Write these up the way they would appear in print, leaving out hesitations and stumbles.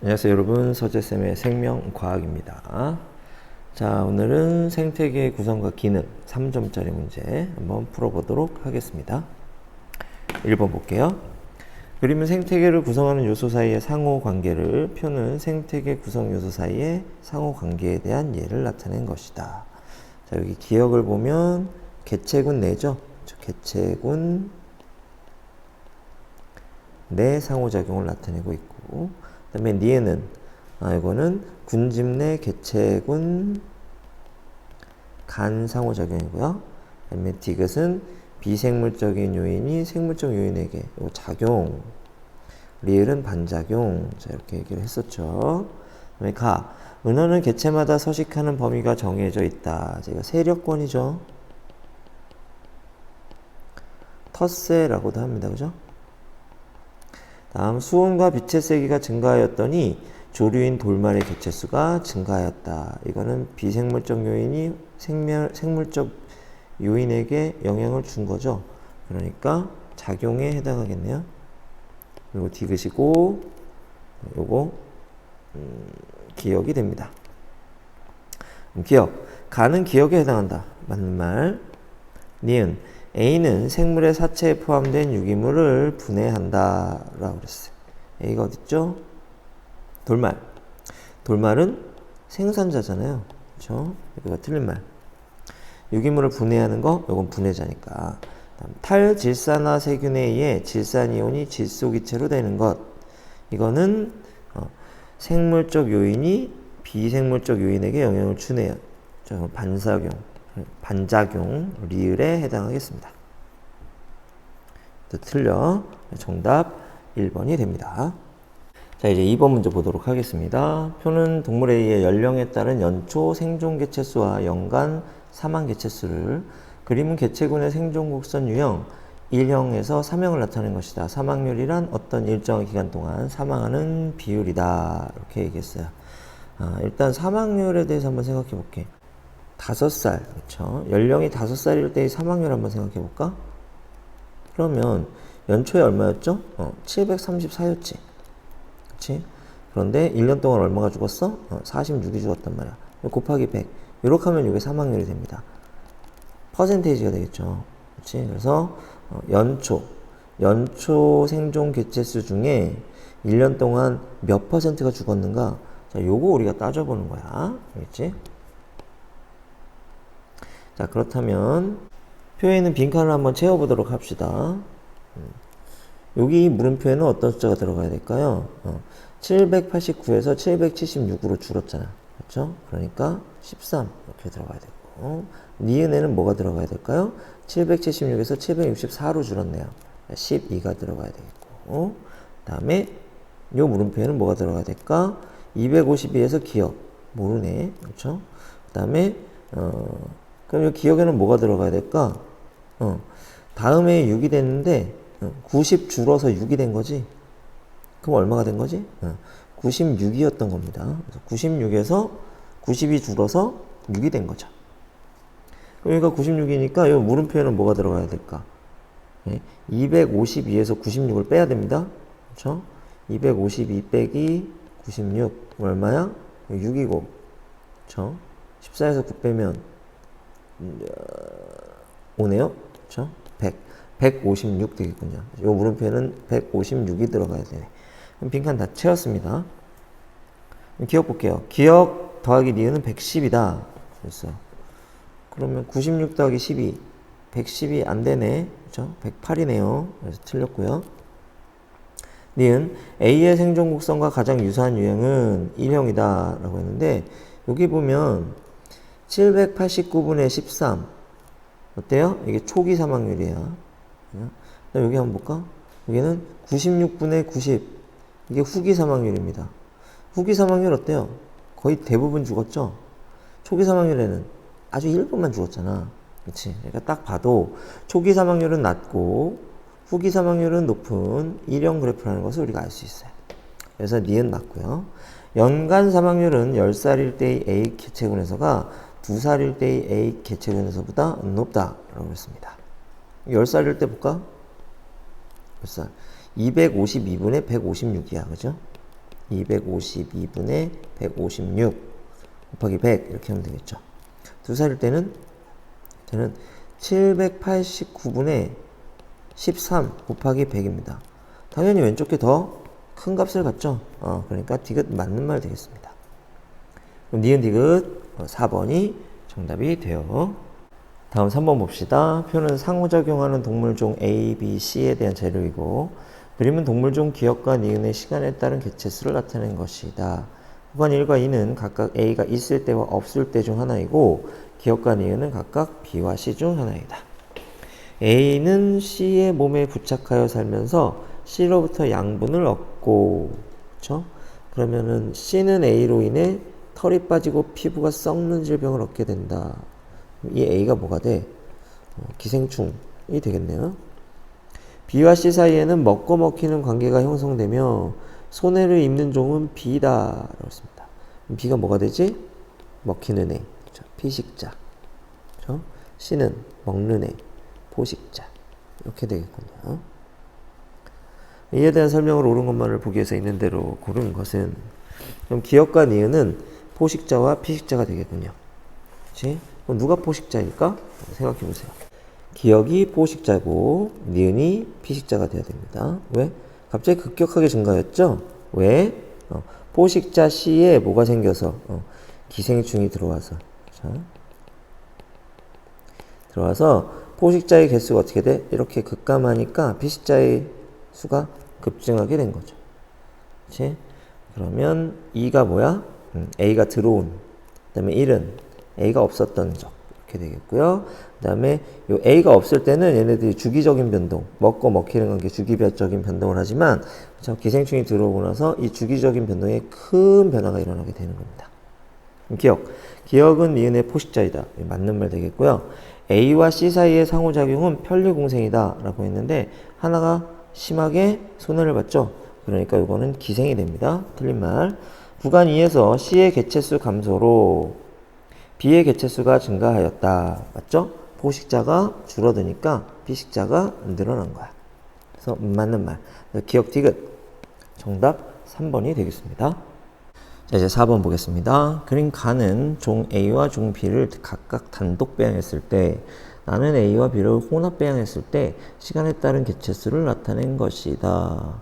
안녕하세요 여러분, 서재쌤의 생명과학입니다. 자, 오늘은 생태계의 구성과 기능 3점짜리 문제 한번 풀어보도록 하겠습니다. 1번 볼게요. 그림은 생태계를 구성하는 요소 사이의 상호관계를, 표는 생태계 구성 요소 사이의 상호관계에 대한 예를 나타낸 것이다. 자, 여기 기억을 보면 개체군 내죠. 개체군 내 상호작용을 나타내고 있고, 그 다음에 니에는 이거는 군집 내 개체군 간 상호작용이고요. 그 다음에 디귿은 비생물적인 요인이 생물적 요인에게 작용, 리을은 반작용. 자, 이렇게 얘기를 했었죠. 그 다음에 가, 은어는 개체마다 서식하는 범위가 정해져 있다. 제가 세력권이죠. 텃세라고도 합니다. 그죠? 다음, 수온과 빛의 세기가 증가하였더니 조류인 돌말의 개체수가 증가하였다. 이거는 비생물적 요인이 생물적 요인에게 영향을 준 거죠. 그러니까 작용에 해당하겠네요. 그리고 디귿이고 요거 기억이 됩니다. 기억, 가는 기억에 해당한다. 맞는 말. 니은, A는 생물의 사체에 포함된 유기물을 분해한다 라고 그랬어요. A가 어딨죠? 돌말. 돌말은 생산자잖아요. 그렇죠? 여기가 틀린 말. 유기물을 분해하는 거, 이건 분해자니까. 탈질산화 세균에 의해 질산이온이 질소기체로 되는 것. 이거는 생물적 요인이 비생물적 요인에게 영향을 주네요. 반작용, 리을에 해당하겠습니다. 또 틀려. 정답 1번이 됩니다. 자, 이제 2번 문제 보도록 하겠습니다. 표는 동물에 의해 연령에 따른 연초 생존 개체수와 연간 사망 개체수를, 그림은 개체군의 생존 곡선 유형 1형에서 3형을 나타낸 것이다. 사망률이란 어떤 일정한 기간 동안 사망하는 비율이다. 이렇게 얘기했어요. 일단 사망률에 대해서 한번 생각해 볼게. 5살, 그렇죠? 연령이 5살일 때의 사망률 한번 생각해 볼까? 그러면 연초에 얼마였죠? 734였지. 그렇지? 그런데 1년 동안 얼마가 죽었어? 46이 죽었단 말이야. 곱하기 100. 이렇게 하면 이게 사망률이 됩니다. 퍼센테이지가 되겠죠. 그렇지? 그래서 연초 생존 개체수 중에 1년 동안 몇 퍼센트가 죽었는가? 자, 요거 우리가 따져보는 거야. 알겠지? 자, 그렇다면 표에 있는 빈칸을 한번 채워보도록 합시다. 여기 물음표에는 어떤 숫자가 들어가야 될까요? 789에서 776으로 줄었잖아. 그렇죠? 그러니까 13 이렇게 들어가야 되고, 니은에는 뭐가 들어가야 될까요? 776에서 764로 줄었네요. 12가 들어가야 되겠고, 그 다음에 요 물음표에는 뭐가 들어가야 될까? 252에서 기억 모르네. 그렇죠? 그 다음에 그럼 이 기억에는 뭐가 들어가야 될까? 다음에 6이 됐는데 90 줄어서 6이 된 거지. 그럼 얼마가 된 거지? 96이었던 겁니다. 그래서 96에서 90이 줄어서 6이 된 거죠. 그러니까 96이니까 이 물음표에는 뭐가 들어가야 될까? 252에서 96을 빼야 됩니다. 그렇죠? 252 빼기 96 얼마야? 6이고, 그렇죠? 14에서 9 빼면 5네요. 그렇죠? 156 되겠군요. 이 물음표에는 156이 들어가야 되네. 그럼 빈칸 다 채웠습니다. 기억 볼게요. 기억 더하기 니은은 110이다. 그랬어요. 그러면 96 더하기 12, 110이 안 되네. 그렇죠? 108이네요. 그래서 틀렸고요. 니은, A의 생존 곡선과 가장 유사한 유형은 1형이다 라고 했는데, 여기 보면 789분의 13 어때요? 이게 초기 사망률이에요. 여기 한번 볼까? 여기는 96분의 90 이게 후기 사망률입니다. 후기 사망률 어때요? 거의 대부분 죽었죠? 초기 사망률에는 아주 일부만 죽었잖아. 그치? 그러니까 딱 봐도 초기 사망률은 낮고 후기 사망률은 높은 1형 그래프라는 것을 우리가 알 수 있어요. 그래서 니은 맞고요. 연간 사망률은 10살일 때의 A 개체군에서가 2살일 때의 A 개체군에서보다 높다 라고 했습니다. 10살일 때 볼까? 몇 살? 252분의 156이야. 그죠? 252분의 156 곱하기 100 이렇게 하면 되겠죠. 두 살일 때는 789분의 13 곱하기 100입니다. 당연히 왼쪽 게 더 큰 값을 갖죠. 그러니까 디귿 맞는 말 되겠습니다. 그럼 니은 디귿 4번이 정답이 돼요. 다음 3번 봅시다. 표는 상호작용하는 동물종 A, B, C에 대한 재료이고 그림은 동물종 기억과 니은의 시간에 따른 개체수를 나타낸 것이다. 후반 1과 2는 각각 A가 있을 때와 없을 때 중 하나이고 기억과 니은은 각각 B와 C 중 하나이다. A는 C의 몸에 부착하여 살면서 C로부터 양분을 얻고, 그렇죠? 그러면은 C는 A로 인해 털이 빠지고 피부가 썩는 질병을 얻게 된다. 이 A가 뭐가 돼? 기생충이 되겠네요. B와 C 사이에는 먹고 먹히는 관계가 형성되며 손해를 입는 종은 B다. 라고 했습니다. B가 뭐가 되지? 먹히는 애. 그렇죠? 피식자. 그렇죠? C는 먹는 애. 포식자. 이렇게 되겠군요. 이에 대한 설명을 옳은 것만을 보기 위해서 있는 대로 고른 것은 그럼 기억과 니은은 포식자와 피식자가 되겠군요. 그렇지? 그럼 누가 포식자일까? 생각해 보세요. 기억이 포식자고 니은이 피식자가 되어야 됩니다. 왜? 갑자기 급격하게 증가했죠? 왜? 포식자 C에 뭐가 생겨서? 기생충이 들어와서. 자. 들어와서 포식자의 개수가 어떻게 돼? 이렇게 급감하니까 피식자의 수가 급증하게 된 거죠. 그치? 그러면 2가 뭐야? A가 들어온. 그 다음에 1은 A가 없었던 적. 이렇게 되겠고요. 그 다음에 요 A가 없을 때는 얘네들이 주기적인 변동, 먹고 먹히는 관계 주기적인 변동을 하지만 그렇죠? 기생충이 들어오고 나서 이 주기적인 변동에 큰 변화가 일어나게 되는 겁니다. 기억은 니은의 포식자이다. 맞는 말 되겠고요. A와 C 사이의 상호작용은 편리공생이다 라고 했는데 하나가 심하게 손해를 봤죠. 그러니까 이거는 기생이 됩니다. 틀린 말. 구간 2에서 C의 개체수 감소로 B의 개체수가 증가하였다. 맞죠? 포식자가 줄어드니까 피식자가 늘어난 거야. 그래서 맞는 말. 기억 디귿. 정답 3번이 되겠습니다. 자, 이제 4번 보겠습니다. 그림 가는 종 A와 종 B를 각각 단독 배양했을 때 나는 A와 B를 혼합 배양했을 때 시간에 따른 개체수를 나타낸 것이다.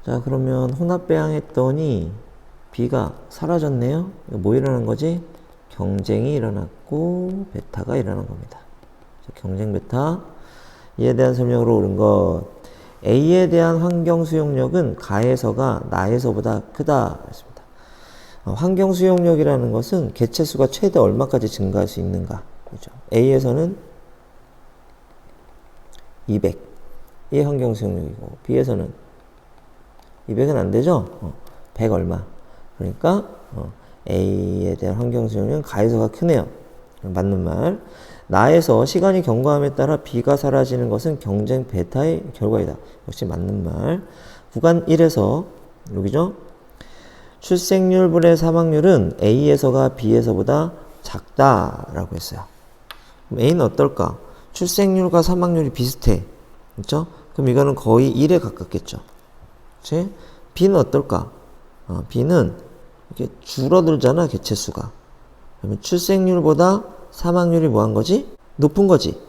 자, 그러면 혼합 배양했더니 B가 사라졌네요. 뭐 일어난 거지? 경쟁이 일어났고 베타가 일어난 겁니다. 자, 경쟁 베타. 이에 대한 설명으로 옳은 것. A에 대한 환경 수용력은 가에서가 나에서보다 크다. 했습니다. 환경 수용력이라는 것은 개체수가 최대 얼마까지 증가할 수 있는가. 그렇죠? A에서는 200이 환경 수용력이고 B에서는 200은 안 되죠? 100 얼마. 그러니까 A에 대한 환경 수용력은 가에서가 크네요. 맞는 말. 나에서 시간이 경과함에 따라 B가 사라지는 것은 경쟁 베타의 결과이다. 역시 맞는 말. 구간 1에서 여기죠. 출생률분의 사망률은 A에서가 B에서보다 작다라고 했어요. 그럼 A는 어떨까? 출생률과 사망률이 비슷해. 그렇죠? 그럼 이거는 거의 1에 가깝겠죠. 그렇지? B는 어떨까? B는 이렇게 줄어들잖아, 개체수가. 그러면 출생률보다 사망률이 뭐한 거지? 높은 거지.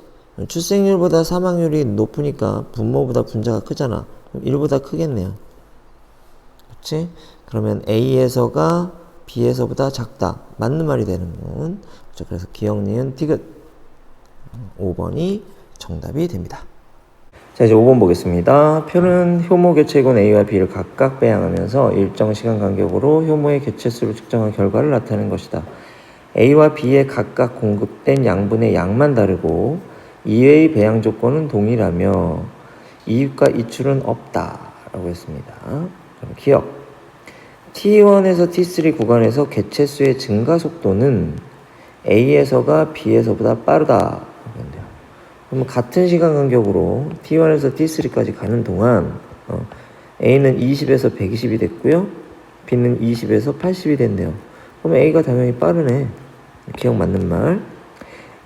출생률보다 사망률이 높으니까 분모보다 분자가 크잖아. 그럼 1보다 크겠네요. 그렇지? 그러면 A에서가 B에서보다 작다. 맞는 말이 되는 건. 그렇죠? 그래서 기억, 니은, 디귿. 5번이 정답이 됩니다. 자, 이제 5번 보겠습니다. 표는 효모 개체군 A와 B를 각각 배양하면서 일정 시간 간격으로 효모의 개체수를 측정한 결과를 나타낸 것이다. A와 B에 각각 공급된 양분의 양만 다르고 이외의 배양 조건은 동일하며 이입과 이출은 없다 라고 했습니다. 그럼 기억. T1에서 T3 구간에서 개체수의 증가 속도는 A에서가 B에서보다 빠르다. 그러면 같은 시간 간격으로 T1에서 T3까지 가는 동안 A는 20에서 120이 됐고요. B는 20에서 80이 됐네요. 그러면 A가 당연히 빠르네. 기억 맞는 말.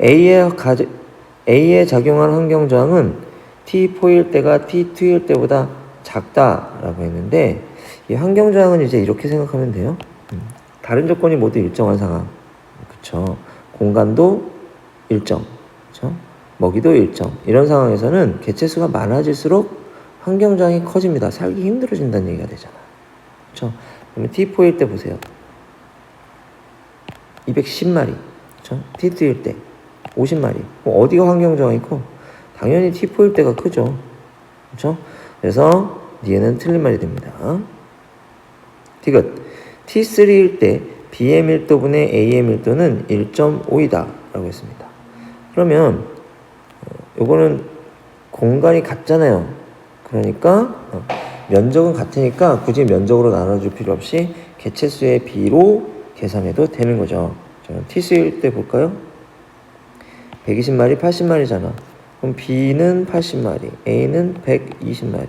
A에 작용한 환경 저항은 T4일 때가 T2일 때보다 작다라고 했는데 이 환경저항은 이제 이렇게 생각하면 돼요. 다른 조건이 모두 일정한 상황. 그쵸. 공간도 일정. 그쵸. 먹이도 일정. 이런 상황에서는 개체수가 많아질수록 환경저항이 커집니다. 살기 힘들어진다는 얘기가 되잖아. 그쵸. 그러면 T4일 때 보세요. 210마리. 그쵸. T2일 때 50마리. 어디가 환경저항이 커? 당연히 T4일 때가 크죠. 그쵸. 그래서 니은은 틀린 말이 됩니다. 디귿. T3일 때 B의 밀도분의 A의 밀도는 1.5이다 라고 했습니다. 그러면 요거는 공간이 같잖아요. 그러니까 면적은 같으니까 굳이 면적으로 나눠줄 필요 없이 개체수의 B로 계산해도 되는 거죠. T3일 때 볼까요? 120마리, 80마리잖아. 그럼 B는 80마리, A는 120마리.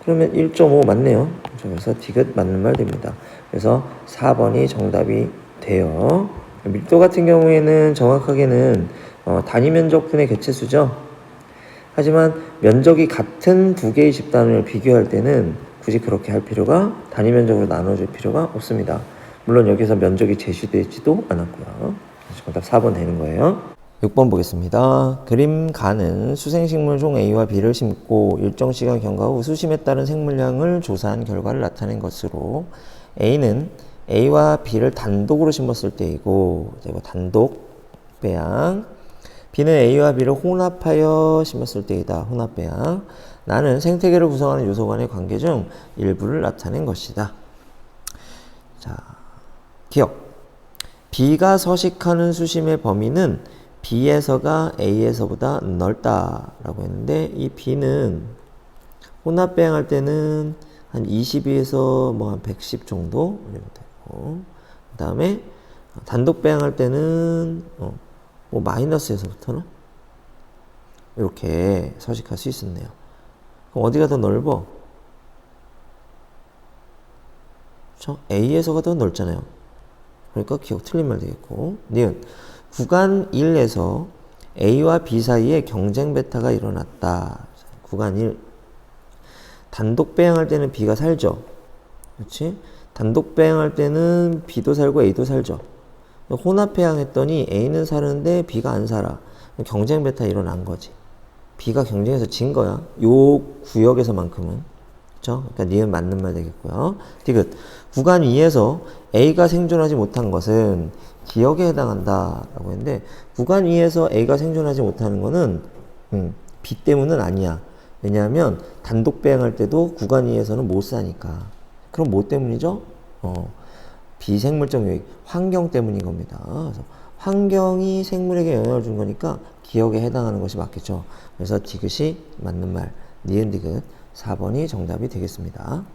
그러면 1.5 맞네요. 그래서 디귿 맞는 말 됩니다. 그래서 4번이 정답이 돼요. 밀도 같은 경우에는 정확하게는 단위 면적분의 개체수죠. 하지만 면적이 같은 두 개의 집단을 비교할 때는 굳이 그렇게 할 필요가, 단위 면적으로 나눠줄 필요가 없습니다. 물론 여기서 면적이 제시되지도 않았고요. 정답 4번 되는 거예요. 6번 보겠습니다. 그림 가는 수생식물종 A와 B를 심고 일정 시간 경과 후 수심에 따른 생물량을 조사한 결과를 나타낸 것으로 A는 A와 B를 단독으로 심었을 때이고, 단독 배양. B는 A와 B를 혼합하여 심었을 때이다. 혼합 배양. 나는 생태계를 구성하는 요소 간의 관계 중 일부를 나타낸 것이다. 자, 기억. B가 서식하는 수심의 범위는 B에서가 A에서보다 넓다라고 했는데, 이 B는 혼합 배양할 때는 한 22에서 한 110 정도 되고, 그 다음에 단독 배양할 때는 마이너스에서부터는 이렇게 서식할 수 있었네요. 그럼 어디가 더 넓어? 그렇죠? A에서가 더 넓잖아요. 그러니까 기억 틀린 말 되겠고, 니은 구간 1에서 A와 B 사이에 경쟁 베타가 일어났다. 구간 1. 단독 배양할 때는 B가 살죠. 그렇지? 단독 배양할 때는 B도 살고 A도 살죠. 혼합 배양했더니 A는 사는데 B가 안 살아. 경쟁 베타 일어난 거지. B가 경쟁에서 진 거야. 요 구역에서만큼은. 그렇죠? 그러니까 니은 맞는 말 되겠고요. 디귿. 구간 2에서 A가 생존하지 못한 것은 기억에 해당한다라고 했는데, 구간 2에서 A가 생존하지 못하는 거는 B 때문은 아니야. 왜냐하면 단독 배양할 때도 구간 2에서는 못 사니까. 그럼 뭐 때문이죠? 비생물적 요인, 환경 때문인 겁니다. 그래서 환경이 생물에게 영향을 준 거니까 기억에 해당하는 것이 맞겠죠. 그래서 디귿이 맞는 말, 니은 디귿 4번이 정답이 되겠습니다.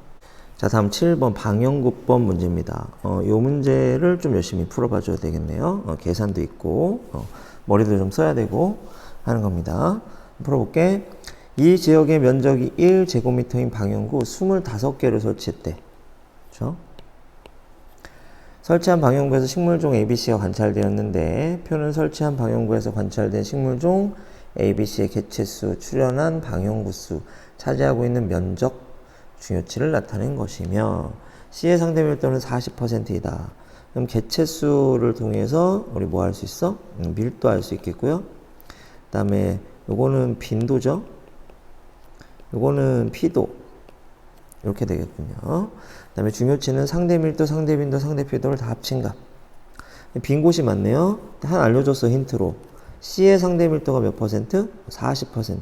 자, 다음 7번 방영구법 문제입니다. 이 문제를 좀 열심히 풀어봐 줘야 되겠네요. 계산도 있고 머리도 좀 써야 되고 하는 겁니다. 풀어볼게. 이 지역의 면적이 1제곱미터인 방영구 25개를 설치했대. 그렇죠? 설치한 방영구에서 식물종 ABC가 관찰되었는데, 표는 설치한 방영구에서 관찰된 식물종 ABC의 개체수, 출현한 방영구 수, 차지하고 있는 면적, 중요치를 나타낸 것이며, C의 상대 밀도는 40%이다. 그럼 개체수를 통해서 우리 뭐 할 수 있어? 밀도 할 수 있겠고요. 그 다음에 요거는 빈도죠. 요거는 피도. 이렇게 되겠군요. 그 다음에 중요치는 상대 밀도, 상대 빈도, 상대 피도를 다 합친 값. 빈 곳이 많네요. 하나 알려줬어, 힌트로. C의 상대 밀도가 몇 퍼센트? 40%.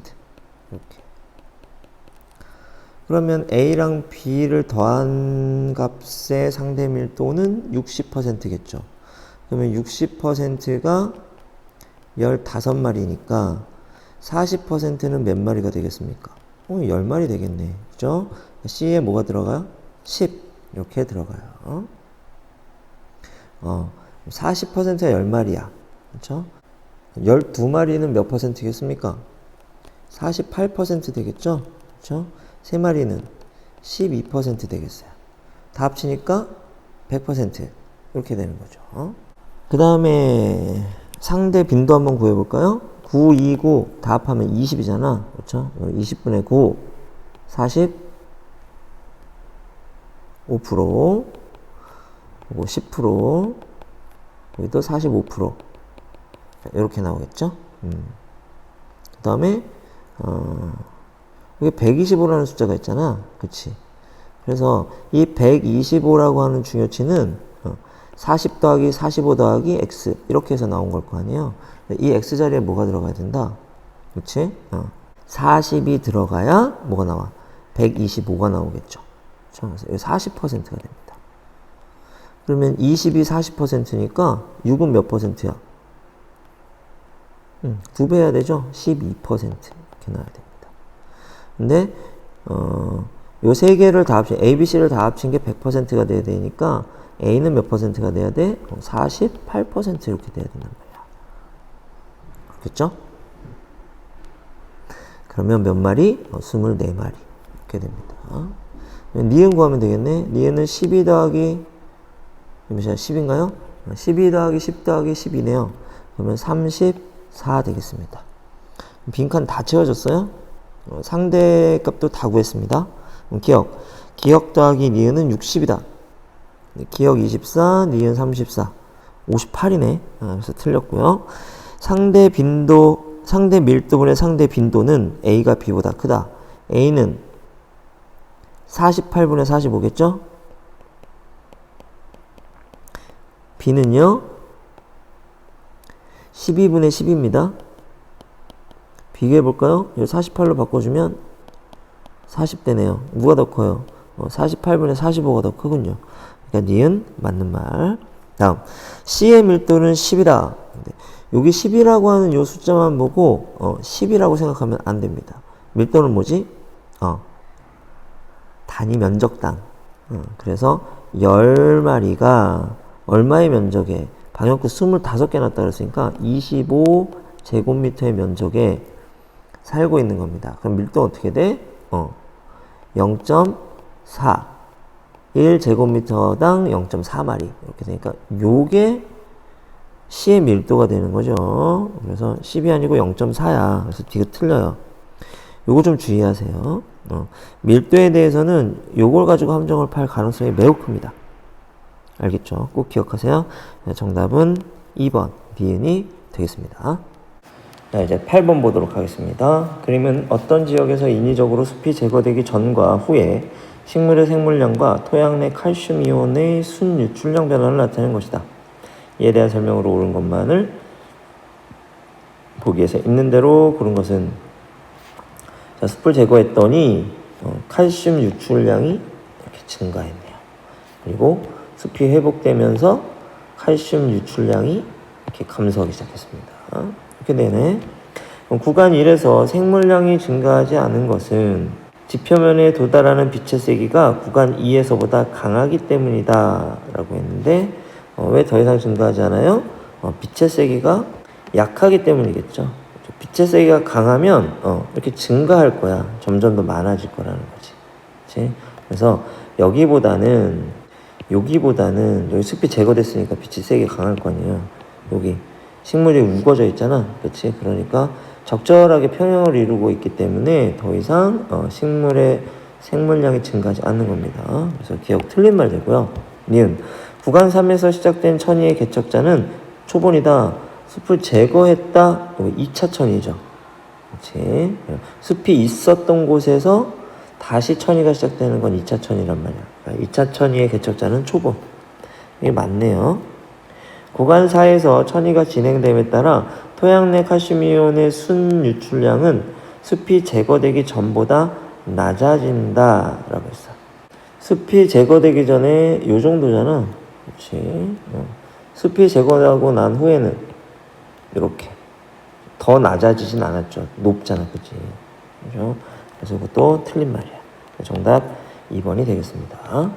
이렇게. 그러면 A랑 B를 더한 값의 상대 밀도는 60%겠죠. 그러면 60%가 15마리니까 40%는 몇 마리가 되겠습니까? 10마리 되겠네. 그죠? C에 뭐가 들어가요? 10. 이렇게 들어가요. 40%가 10마리야. 그렇죠? 12마리는 몇 퍼센트겠습니까? 48% 되겠죠? 그렇죠? 3마리는 12% 되겠어요. 다 합치니까 100% 이렇게 되는 거죠. 그 다음에 상대 빈도 한번 구해볼까요? 9, 2, 9 다 합하면 20이잖아. 그렇죠? 20분의 9, 40, 5%, 그리고 10%, 여기도 45%. 이렇게 나오겠죠? 그 다음에, 여기 125라는 숫자가 있잖아. 그치? 그래서 이 125라고 하는 중요치는 40 더하기 45 더하기 x. 이렇게 해서 나온 걸 거 아니에요? 이 x 자리에 뭐가 들어가야 된다? 그치? 40이 들어가야 뭐가 나와? 125가 나오겠죠. 그래서 여기 40%가 됩니다. 그러면 20이 40%니까 6은 몇 %야? 2배 해야 되죠? 12% 이렇게 나와야 됩니다. 근데 요 세 개를 다 합친 A, B, C를 다 합친 게 100%가 돼야 되니까 A는 몇 %가 돼야 돼? 48% 이렇게 돼야 된단 말이야. 그렇겠죠? 그러면 몇 마리? 24마리 이렇게 됩니다. 니은 구하면 되겠네. 니은은 12 더하기 10인가요? 12 더하기 10 더하기 10이네요. 그러면 34 되겠습니다. 빈칸 다 채워졌어요? 상대 값도 다 구했습니다. 기억 더하기 니은은 60이다. 기억 24, 니은 34. 58이네. 그래서 틀렸고요. 상대 밀도분의 상대 빈도는 A가 B보다 크다. A는 48분의 45겠죠? B는요? 12분의 10입니다. 비교해볼까요? 48로 바꿔주면 40대네요. 누가 더 커요? 48분의 45가 더 크군요. 그러니까 니은 맞는 말. 다음 C의 밀도는 10이다. 여기 10이라고 하는 요 숫자만 보고 10이라고 생각하면 안 됩니다. 밀도는 뭐지? 단위 면적당. 그래서 10마리가 얼마의 면적에 방역구 25개 놨다 그랬으니까 25제곱미터의 면적에 살고 있는 겁니다. 그럼 밀도가 어떻게 돼? 0.4 1제곱미터당 0.4마리 이렇게 되니까 요게 C의 밀도가 되는 거죠. 그래서 10이 아니고 0.4야. 그래서 D가 틀려요. 요거 좀 주의하세요. 밀도에 대해서는 요걸 가지고 함정을 팔 가능성이 매우 큽니다. 알겠죠? 꼭 기억하세요. 정답은 2번 니은이 되겠습니다. 자, 이제 8번 보도록 하겠습니다. 그림은 어떤 지역에서 인위적으로 숲이 제거되기 전과 후에 식물의 생물량과 토양 내 칼슘 이온의 순 유출량 변화를 나타내는 것이다. 이에 대한 설명으로 옳은 것만을 보기에서 있는 대로 고른 것은, 자, 숲을 제거했더니 칼슘 유출량이 이렇게 증가했네요. 그리고 숲이 회복되면서 칼슘 유출량이 이렇게 감소하기 시작했습니다. 이렇게 되네. 구간 1에서 생물량이 증가하지 않은 것은 지표면에 도달하는 빛의 세기가 구간 2에서보다 강하기 때문이다 라고 했는데 왜 더 이상 증가하지 않아요? 빛의 세기가 약하기 때문이겠죠. 빛의 세기가 강하면 이렇게 증가할 거야. 점점 더 많아질 거라는 거지. 그치? 그래서 여기 숲이 제거됐으니까 빛이 세게 강할 거 아니에요. 여기 식물이 우거져 있잖아. 그치? 그러니까 적절하게 평형을 이루고 있기 때문에 더 이상 식물의 생물량이 증가하지 않는 겁니다. 그래서 기억 틀린 말 되고요. 니은 구간 3에서 시작된 천이의 개척자는 초본이다. 숲을 제거했다. 2차 천이죠. 그렇지? 숲이 있었던 곳에서 다시 천이가 시작되는 건 2차 천이란 말이야. 그러니까 2차 천이의 개척자는 초본. 이게 맞네요. 구간 4에서 천이가 진행됨에 따라 토양 내 칼슘이온의 순 유출량은 숲이 제거되기 전보다 낮아진다 라고 했어. 숲이 제거되기 전에 요 정도잖아. 그렇지? 숲이 제거하고 난 후에는 이렇게 더 낮아지진 않았죠. 높잖아. 그치? 그죠? 그래서 그것도 틀린 말이야. 정답 2번이 되겠습니다.